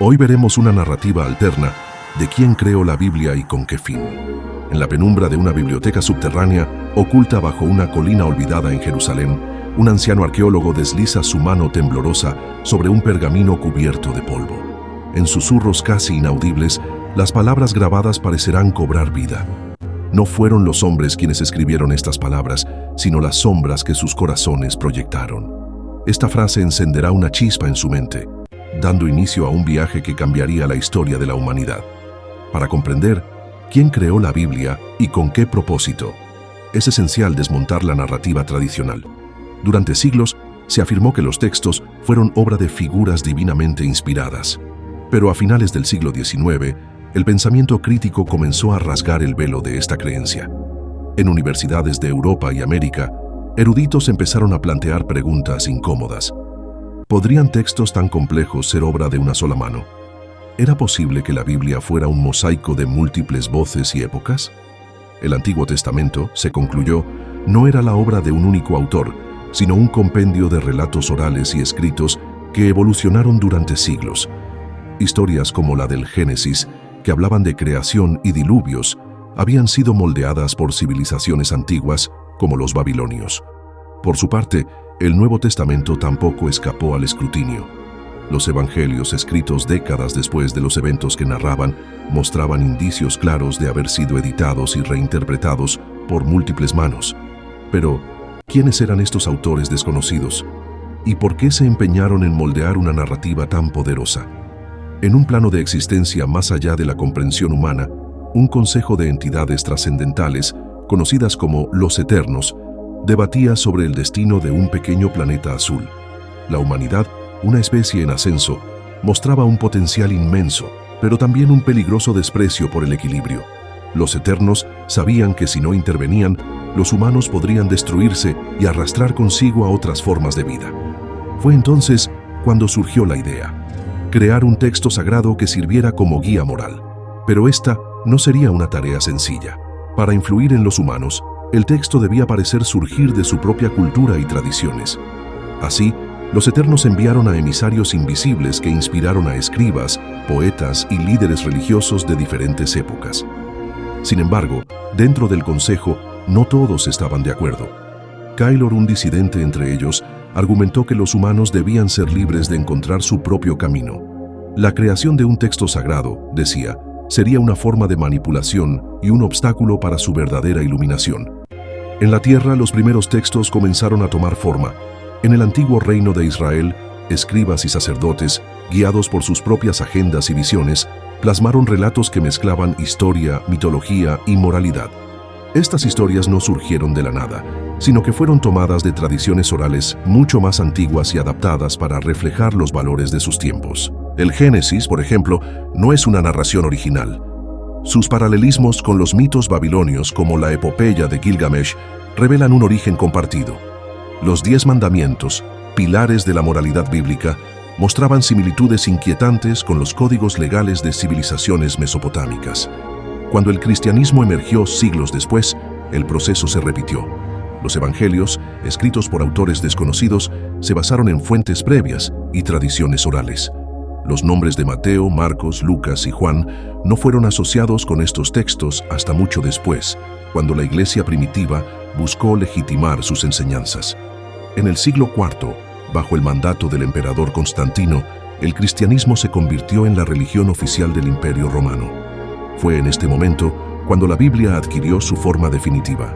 Hoy veremos una narrativa alterna de quién creó la Biblia y con qué fin. En la penumbra de una biblioteca subterránea, oculta bajo una colina olvidada en Jerusalén, un anciano arqueólogo desliza su mano temblorosa sobre un pergamino cubierto de polvo. En susurros casi inaudibles, las palabras grabadas parecerán cobrar vida. No fueron los hombres quienes escribieron estas palabras, sino las sombras que sus corazones proyectaron. Esta frase encenderá una chispa en su mente, dando inicio a un viaje que cambiaría la historia de la humanidad. Para comprender quién creó la Biblia y con qué propósito, es esencial desmontar la narrativa tradicional. Durante siglos, se afirmó que los textos fueron obra de figuras divinamente inspiradas. Pero a finales del siglo XIX, el pensamiento crítico comenzó a rasgar el velo de esta creencia. En universidades de Europa y América, eruditos empezaron a plantear preguntas incómodas. ¿Podrían textos tan complejos ser obra de una sola mano? ¿Era posible que la Biblia fuera un mosaico de múltiples voces y épocas? El Antiguo Testamento, se concluyó, no era la obra de un único autor, sino un compendio de relatos orales y escritos que evolucionaron durante siglos. Historias como la del Génesis, que hablaban de creación y diluvios, habían sido moldeadas por civilizaciones antiguas, como los babilonios. Por su parte, el Nuevo Testamento tampoco escapó al escrutinio. Los evangelios, escritos décadas después de los eventos que narraban, mostraban indicios claros de haber sido editados y reinterpretados por múltiples manos. Pero, ¿quiénes eran estos autores desconocidos? ¿Y por qué se empeñaron en moldear una narrativa tan poderosa? En un plano de existencia más allá de la comprensión humana, un consejo de entidades trascendentales, conocidas como los Eternos, debatía sobre el destino de un pequeño planeta azul. La humanidad, una especie en ascenso, mostraba un potencial inmenso, pero también un peligroso desprecio por el equilibrio. Los Eternos sabían que si no intervenían, los humanos podrían destruirse y arrastrar consigo a otras formas de vida. Fue entonces cuando surgió la idea: crear un texto sagrado que sirviera como guía moral. Pero esta no sería una tarea sencilla. Para influir en los humanos, el texto debía parecer surgir de su propia cultura y tradiciones. Así, los Eternos enviaron a emisarios invisibles que inspiraron a escribas, poetas y líderes religiosos de diferentes épocas. Sin embargo, dentro del consejo, no todos estaban de acuerdo. Keylor, un disidente entre ellos, argumentó que los humanos debían ser libres de encontrar su propio camino. La creación de un texto sagrado, decía, sería una forma de manipulación y un obstáculo para su verdadera iluminación. En la tierra, los primeros textos comenzaron a tomar forma. En el antiguo reino de Israel, escribas y sacerdotes, guiados por sus propias agendas y visiones, plasmaron relatos que mezclaban historia, mitología y moralidad. Estas historias no surgieron de la nada, sino que fueron tomadas de tradiciones orales mucho más antiguas y adaptadas para reflejar los valores de sus tiempos. El Génesis, por ejemplo, no es una narración original. Sus paralelismos con los mitos babilonios, como la epopeya de Gilgamesh, revelan un origen compartido. Los 10 mandamientos, pilares de la moralidad bíblica, mostraban similitudes inquietantes con los códigos legales de civilizaciones mesopotámicas. Cuando el cristianismo emergió siglos después, el proceso se repitió. Los evangelios, escritos por autores desconocidos, se basaron en fuentes previas y tradiciones orales. Los nombres de Mateo, Marcos, Lucas y Juan no fueron asociados con estos textos hasta mucho después, cuando la iglesia primitiva buscó legitimar sus enseñanzas. En el siglo IV, bajo el mandato del emperador Constantino, el cristianismo se convirtió en la religión oficial del Imperio Romano. Fue en este momento cuando la Biblia adquirió su forma definitiva.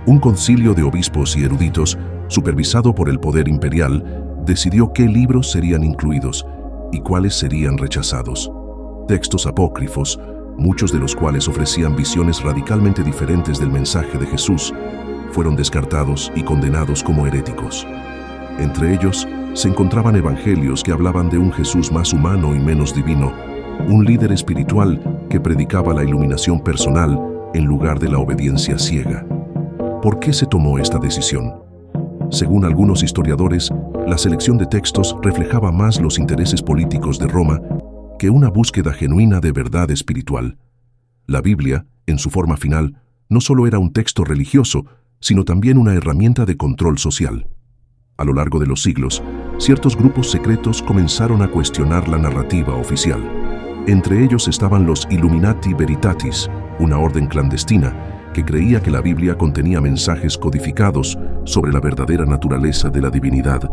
Un concilio de obispos y eruditos, supervisado por el poder imperial, decidió qué libros serían incluidos y cuáles serían rechazados. Textos apócrifos, muchos de los cuales ofrecían visiones radicalmente diferentes del mensaje de Jesús, fueron descartados y condenados como heréticos. Entre ellos se encontraban evangelios que hablaban de un Jesús más humano y menos divino, un líder espiritual que predicaba la iluminación personal en lugar de la obediencia ciega. ¿Por qué se tomó esta decisión? Según algunos historiadores, la selección de textos reflejaba más los intereses políticos de Roma que una búsqueda genuina de verdad espiritual. La Biblia, en su forma final, no solo era un texto religioso, sino también una herramienta de control social. A lo largo de los siglos, ciertos grupos secretos comenzaron a cuestionar la narrativa oficial. Entre ellos estaban los Illuminati Veritatis, una orden clandestina que creía que la Biblia contenía mensajes codificados sobre la verdadera naturaleza de la divinidad.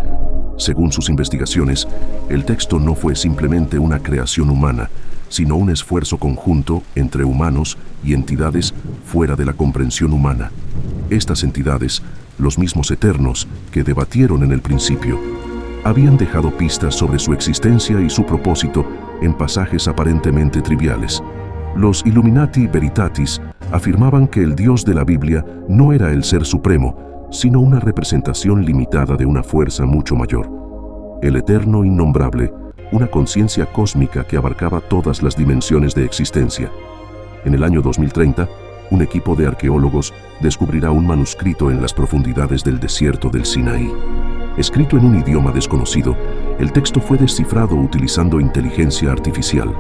Según sus investigaciones, el texto no fue simplemente una creación humana, sino un esfuerzo conjunto entre humanos y entidades fuera de la comprensión humana. Estas entidades, los mismos eternos que debatieron en el principio, habían dejado pistas sobre su existencia y su propósito en pasajes aparentemente triviales. Los Illuminati Veritatis afirmaban que el Dios de la Biblia no era el Ser Supremo, sino una representación limitada de una fuerza mucho mayor. El Eterno Innombrable, una conciencia cósmica que abarcaba todas las dimensiones de existencia. En el año 2030, un equipo de arqueólogos descubrirá un manuscrito en las profundidades del desierto del Sinaí. Escrito en un idioma desconocido, el texto fue descifrado utilizando inteligencia artificial.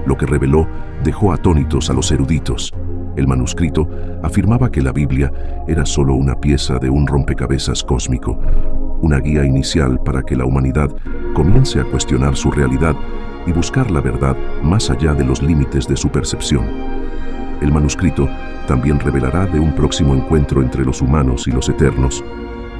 Lo que reveló dejó atónitos a los eruditos. El manuscrito afirmaba que la Biblia era solo una pieza de un rompecabezas cósmico, una guía inicial para que la humanidad comience a cuestionar su realidad y buscar la verdad más allá de los límites de su percepción. El manuscrito también revelará de un próximo encuentro entre los humanos y los eternos.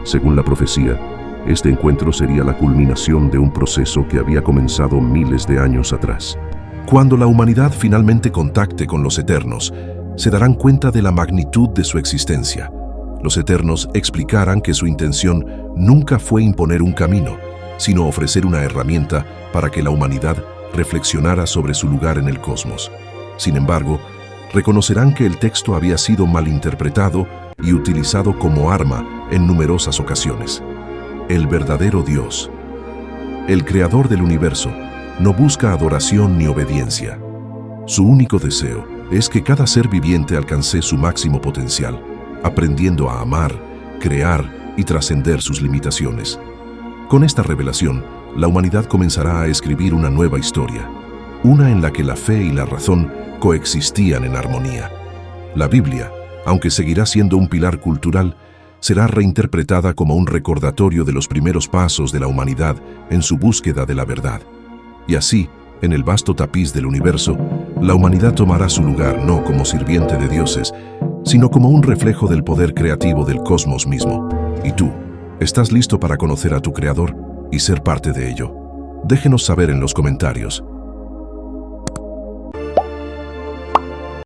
Según la profecía, este encuentro sería la culminación de un proceso que había comenzado miles de años atrás. Cuando la humanidad finalmente contacte con los eternos, se darán cuenta de la magnitud de su existencia. Los eternos explicarán que su intención nunca fue imponer un camino, sino ofrecer una herramienta para que la humanidad reflexionara sobre su lugar en el cosmos. Sin embargo, reconocerán que el texto había sido malinterpretado y utilizado como arma en numerosas ocasiones. El verdadero Dios, el creador del universo, no busca adoración ni obediencia. Su único deseo es que cada ser viviente alcance su máximo potencial, aprendiendo a amar, crear y trascender sus limitaciones. Con esta revelación, la humanidad comenzará a escribir una nueva historia, una en la que la fe y la razón coexistían en armonía. La Biblia, aunque seguirá siendo un pilar cultural, será reinterpretada como un recordatorio de los primeros pasos de la humanidad en su búsqueda de la verdad. Y así, en el vasto tapiz del universo, la humanidad tomará su lugar no como sirviente de dioses, sino como un reflejo del poder creativo del cosmos mismo. ¿Y tú? ¿Estás listo para conocer a tu Creador y ser parte de ello? Déjenos saber en los comentarios.